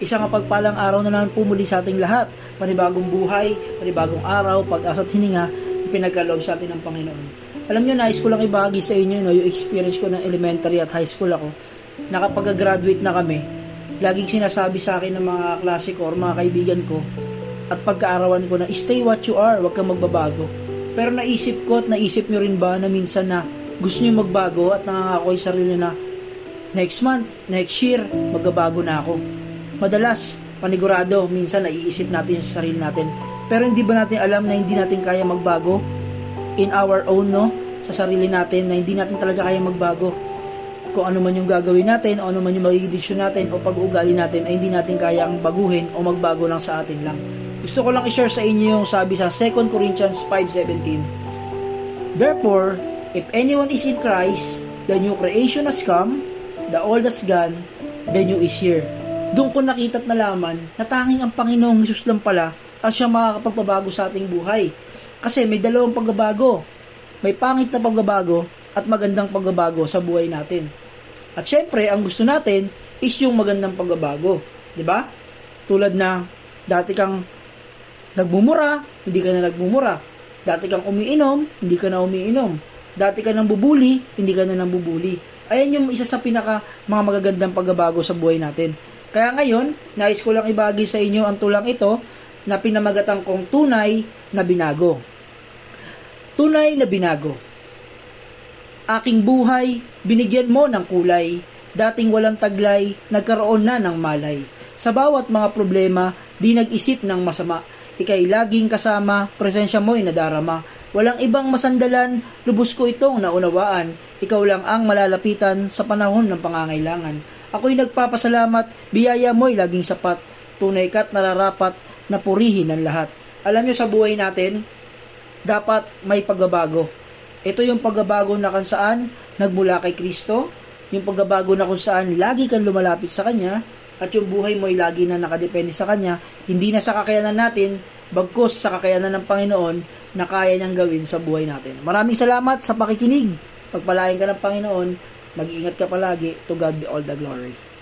Isang mapagpalang araw na naman po muli sa ating lahat. Panibagong buhay, panibagong araw, pag-asa at hininga, pinagkaloob sa atin ng Panginoon. Alam nyo, nais ko lang ibahagi sa inyo yung experience ko ng elementary at high school ako. Nakapag-graduate na kami, laging sinasabi sa akin ng mga klase ko or mga kaibigan ko at pagkaarawan ko na stay what you are, huwag kang magbabago. Pero naisip ko at naisip nyo rin ba na minsan na gusto nyo magbago at nangangako yung sarili na next month, next year, magbabago na ako. Madalas, panigurado, minsan naiisip natin yung sarili natin. Pero hindi ba natin alam na hindi natin kaya magbago in our own, no? Sa sarili natin, na hindi natin talaga kaya magbago. Kung ano man yung gagawin natin, o ano man yung magiging desisyon natin, o pag-uugali natin, ay hindi natin kaya ang baguhin o magbago lang sa atin lang. Gusto ko lang i-share sa inyo yung sabi sa 2 Corinthians 5:17. Therefore, if anyone is in Christ, the new creation has come, the old has gone, the new is here. Doon ko nakita at nalaman na tanging ang Panginoong Hesus lang pala ang siyang makakapagpabago sa ating buhay. Kasi may dalawang pagbabago. May pangit na pagbabago at magandang pagbabago sa buhay natin. At syempre, ang gusto natin is yung magandang pagbabago. 'Di ba? Tulad na dati kang nagmumura, hindi ka na nagmumura. Dati kang umiinom, hindi ka na umiinom. Dati ka nang bubuli, hindi ka na nang bubuli. Ayan yung isa sa pinaka mga magagandang pagbabago sa buhay natin. Kaya ngayon, nais ko lang ibahagi sa inyo ang tulang ito na pinamagatan kong tunay na binago. Tunay na binago. Aking buhay, binigyan mo ng kulay. Dating walang taglay, nagkaroon na ng malay. Sa bawat mga problema, di nag-isip ng masama. Ika'y laging kasama, presensya mo'y nadarama. Walang ibang masandalan, lubos ko itong naunawaan. Ikaw lang ang malalapitan sa panahon ng pangangailangan. Ako'y nagpapasalamat, biyaya mo'y laging sapat. Tunay ka't nararapat na purihin ng lahat. Alam nyo, sa buhay natin, dapat may pagbabago. Ito yung pagbabago na kung saan nagmula kay Kristo, yung pagbabago na kung saan lagi kang lumalapit sa Kanya, at yung buhay mo ay lagi na nakadepende sa Kanya, hindi na sa kakayanan natin, bagkus sa kakayanan ng Panginoon na kaya niyang gawin sa buhay natin. Maraming salamat sa pakikinig. Pagpalain ka ng Panginoon, mag-iingat ka palagi. To God be all the glory.